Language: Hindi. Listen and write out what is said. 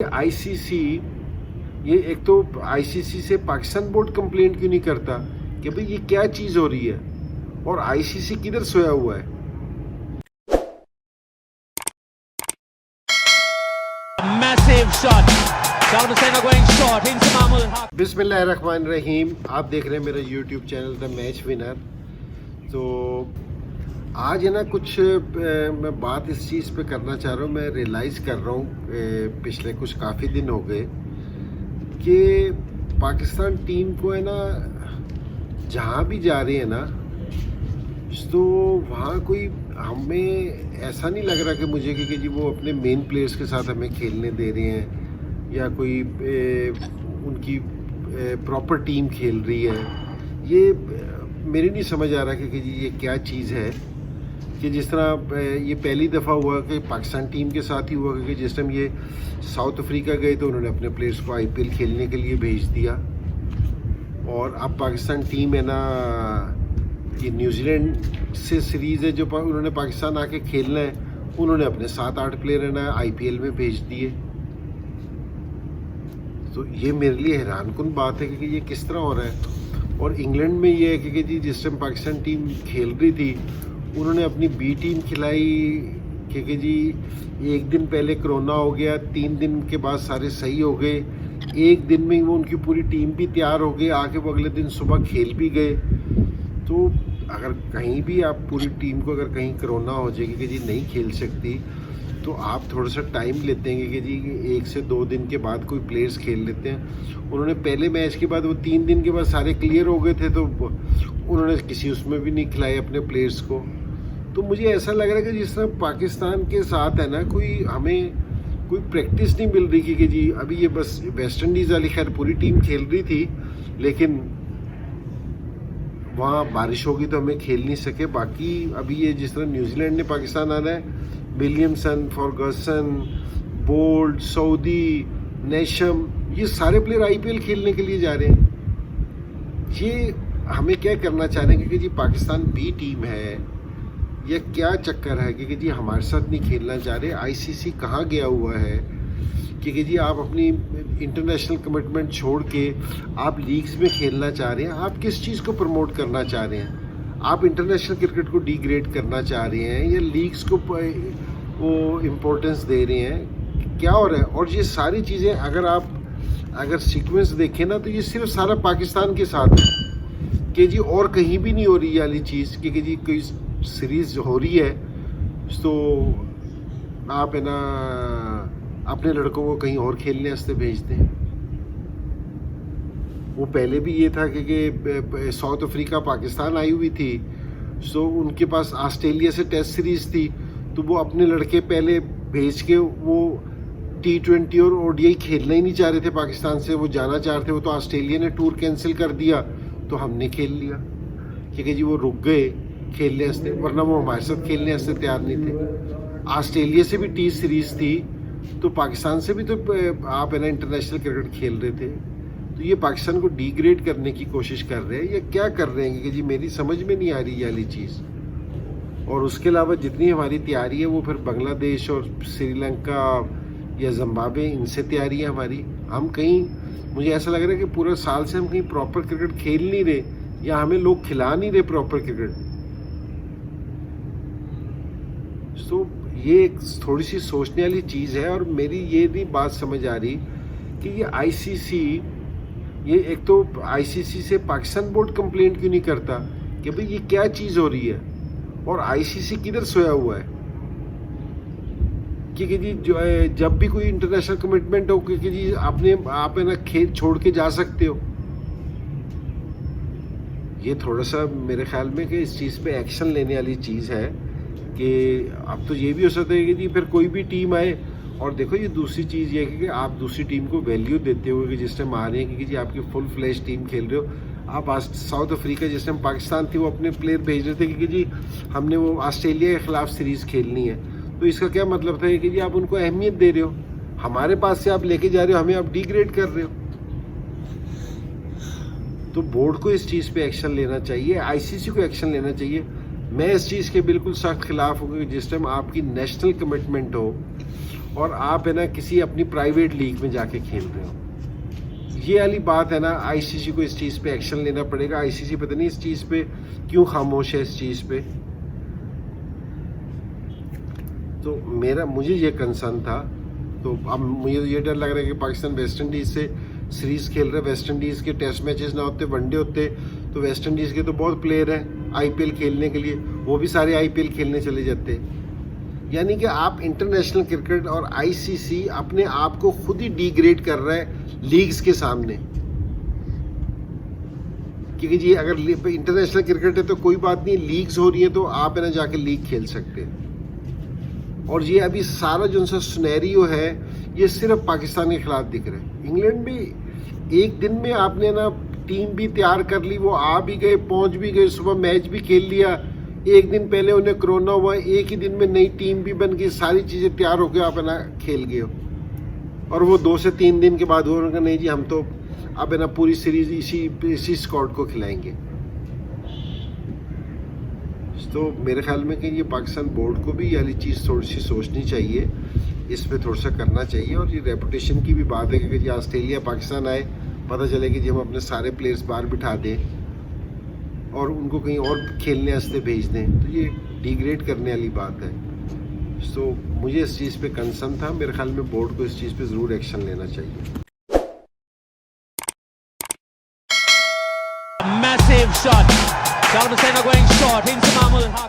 आईसीसी, ये एक तो आईसीसी से पाकिस्तान बोर्ड कंप्लेंट क्यों नहीं करता कि भाई ये क्या चीज हो रही है, और आईसीसी किधर सोया हुआ है। Massive shot. Saddam Hussein going short into Mahmoud Haq. बिस्मिल्लाहिर्रहमानिर्रहीम, आप देख रहे हैं मेरा YouTube channel the match winner. तो आज है ना कुछ मैं बात इस चीज़ पे करना चाह रहा हूँ। मैं रियलाइज़ कर रहा हूँ पिछले कुछ काफ़ी दिन हो गए कि पाकिस्तान टीम को है ना, जहाँ भी जा रही है ना, तो वहाँ कोई हमें ऐसा नहीं लग रहा कि मुझे कि जी वो अपने मेन प्लेयर्स के साथ हमें खेलने दे रहे हैं या कोई उनकी प्रॉपर टीम खेल रही है। ये मेरी नहीं समझ आ रहा कि जी ये क्या चीज़ है कि जिस तरह ये पहली दफ़ा हुआ कि पाकिस्तान टीम के साथ ही हुआ कि जिस टाइम ये साउथ अफ्रीका गए तो उन्होंने अपने प्लेयर्स को आईपीएल खेलने के लिए भेज दिया, और अब पाकिस्तान टीम है ना, ये न्यूजीलैंड से सीरीज़ है जो उन्होंने पाकिस्तान आके खेलना है, उन्होंने अपने 7-8 प्लेयर है ना आईपीएल में भेज दिए। तो ये मेरे लिए हैरानकुन बात है कि ये किस तरह हो रहा है। और इंग्लैंड में ये है कि जी जिस टाइम पाकिस्तान टीम खेल रही थी उन्होंने अपनी बी टीम खिलाई कि जी एक दिन पहले कोरोना हो गया, 3 दिन के बाद सारे सही हो गए, एक दिन में वो उनकी पूरी टीम भी तैयार हो गई, आके वो अगले दिन सुबह खेल भी गए। तो अगर कहीं भी आप पूरी टीम को अगर कहीं कोरोना हो जाएगी कि जी नहीं खेल सकती, तो आप थोड़ा सा टाइम लेते हैं कि जी 1 से 2 दिन के बाद कोई प्लेयर्स खेल लेते हैं। उन्होंने पहले मैच के बाद वो 3 दिन के बाद सारे क्लियर हो गए थे, तो उन्होंने किसी उसमें भी नहीं खिलाए अपने प्लेयर्स को। तो मुझे ऐसा लग रहा है कि जिस तरह पाकिस्तान के साथ है ना, हमें कोई प्रैक्टिस नहीं मिल रही कि जी अभी ये बस वेस्ट इंडीज़ वाली खैर पूरी टीम खेल रही थी, लेकिन वहाँ बारिश होगी तो हमें खेल नहीं सके। बाकी अभी ये जिस तरह न्यूजीलैंड ने पाकिस्तान आना है, विलियमसन, फॉर्गसन, बोल्ट, सऊदी, नेशम, ये सारे प्लेयर आईपीएल खेलने के लिए जा रहे हैं। ये हमें क्या करना चाह रहे हैं कि जी पाकिस्तान बी टीम है या क्या चक्कर है कि जी हमारे साथ नहीं खेलना चाह रहे। आईसीसी कहाँ गया हुआ है कि जी आप अपनी इंटरनेशनल कमिटमेंट छोड़ के आप लीग्स में खेलना चाह रहे हैं। आप किस चीज़ को प्रमोट करना चाह रहे हैं? आप इंटरनेशनल क्रिकेट को डिग्रेड करना चाह रहे हैं या लीग्स को वो इम्पोर्टेंस दे रहे हैं? क्या हो रहा है? और ये सारी चीज़ें अगर सीक्वेंस देखें ना, तो ये सिर्फ सारा पाकिस्तान के साथ है कि जी और कहीं भी नहीं हो रही ये वाली चीज़ कि जी कोई सीरीज़ हो रही है तो आप है ना अपने लड़कों को कहीं और खेलने वास्ते भेजते हैं। वो पहले भी ये था कि साउथ अफ्रीका पाकिस्तान आई हुई थी, सो उनके पास ऑस्ट्रेलिया से टेस्ट सीरीज़ थी, तो वो अपने लड़के पहले भेज के वो T20 और ODI खेलना ही नहीं चाह रहे थे पाकिस्तान से, वो जाना चाह रहे थे। वो तो ऑस्ट्रेलिया ने टूर कैंसिल कर दिया तो हमने खेल लिया क्योंकि जी वो रुक गए खेलने वास्ते, वरना वो हमारे साथ खेलने वास्ते तैयार नहीं थे। ऑस्ट्रेलिया से भी टी सीरीज़ थी, तो पाकिस्तान से भी तो आप है ना इंटरनेशनल क्रिकेट खेल रहे थे। तो ये पाकिस्तान को डिग्रेड करने की कोशिश कर रहे हैं या क्या कर रहे हैं कि जी मेरी समझ में नहीं आ रही ये वाली चीज़। और उसके अलावा जितनी हमारी तैयारी है वो फिर बांग्लादेश और श्रीलंका या जिम्बाब्वे, इनसे तैयारी है हमारी। हम कहीं, मुझे ऐसा लग रहा है कि पूरा साल से हम कहीं प्रॉपर क्रिकेट खेल नहीं रहे या हमें लोग खिला नहीं रहे प्रॉपर क्रिकेट। तो ये एक थोड़ी सी सोचने वाली चीज़ है। और मेरी ये नहीं बात समझ आ रही कि ये आईसीसी, ये एक तो आईसीसी से पाकिस्तान बोर्ड कंप्लेंट क्यों नहीं करता कि भाई ये क्या चीज़ हो रही है, और आईसीसी किधर सोया हुआ है कि जी जो है जब भी कोई इंटरनेशनल कमिटमेंट हो कि जी आप है ना खेल छोड़ के जा सकते हो। ये थोड़ा सा मेरे ख्याल में कि इस चीज़ पे एक्शन लेने वाली चीज़ है कि अब तो ये भी हो सकता है कि जी फिर कोई भी टीम आए। और देखो ये दूसरी चीज़ ये है कि आप दूसरी टीम को वैल्यू देते हो कि जिस टाइम आ रहे हैं कि जी आपकी फुल फ्लैश टीम खेल रहे हो। आप साउथ अफ्रीका जिस टाइम पाकिस्तान थी वो अपने प्लेयर भेज रहे थे कि जी हमने वो ऑस्ट्रेलिया के ख़िलाफ़ सीरीज़ खेलनी है, तो इसका क्या मतलब था कि जी आप उनको अहमियत दे रहे हो, हमारे पास से आप लेके जा रहे हो, हमें आप डिग्रेड कर रहे हो। तो बोर्ड को इस चीज़ पे एक्शन लेना चाहिए, आईसीसी को एक्शन लेना चाहिए। मैं इस चीज़ के बिल्कुल सख्त खिलाफ हूँ कि जिस टाइम आपकी नेशनल कमिटमेंट हो और आप है ना किसी अपनी प्राइवेट लीग में जाके खेल रहे हो। ये वाली बात है ना, आईसीसी को इस चीज़ पे एक्शन लेना पड़ेगा। आईसीसी पता नहीं इस चीज़ पे क्यों खामोश है इस चीज़ पे। तो मुझे ये कंसर्न था। तो अब मुझे ये डर लग रहा है कि पाकिस्तान वेस्ट इंडीज़ से सीरीज़ खेल रहे, वेस्ट इंडीज़ के टेस्ट मैचेस ना होते, वनडे होते, तो वेस्ट इंडीज़ के तो बहुत प्लेयर हैं आईपीएल खेलने के लिए, वो भी सारे आईपीएल खेलने चले जाते। यानी कि आप इंटरनेशनल क्रिकेट और आईसीसी अपने आप को खुद ही डिग्रेड कर रहा है लीग्स के सामने। क्योंकि जी अगर इंटरनेशनल क्रिकेट है तो कोई बात नहीं, लीग्स हो रही है तो आप है ना जाके लीग खेल सकते हैं। और ये अभी सारा जो सा सिनेरियो है ये सिर्फ पाकिस्तान के खिलाफ दिख रहा है। इंग्लैंड भी एक दिन में आपने ना टीम भी तैयार कर ली, वो आ भी गए, पहुंच भी गए, सुबह मैच भी खेल लिया। एक दिन पहले उन्हें कोरोना हुआ, एक ही दिन में नई टीम भी बन गई, सारी चीज़ें तैयार होकर आप है ना खेल गए हो। और वो 2 से 3 दिन के बाद वो उन्होंने कहा नहीं जी हम तो अब है ना पूरी सीरीज इसी स्क्वाड को खिलाएंगे। तो मेरे ख्याल में कि ये पाकिस्तान बोर्ड को भी ये वाली चीज़ थोड़ी सी सोचनी चाहिए, इस पर थोड़ा सा करना चाहिए। और ये रेपुटेशन की भी बात है कि जी ऑस्ट्रेलिया पाकिस्तान आए, पता चले कि जी हम अपने सारे प्लेयर्स बाहर बिठा दें और उनको कहीं और खेलने वास्ते भेज दें, तो ये डिग्रेड करने वाली बात है। तो मुझे इस चीज़ पे कंसर्न था। मेरे ख्याल में बोर्ड को इस चीज़ पे ज़रूर एक्शन लेना चाहिए। Massive shot. Salah Hussein going short into Mahmoud Haq.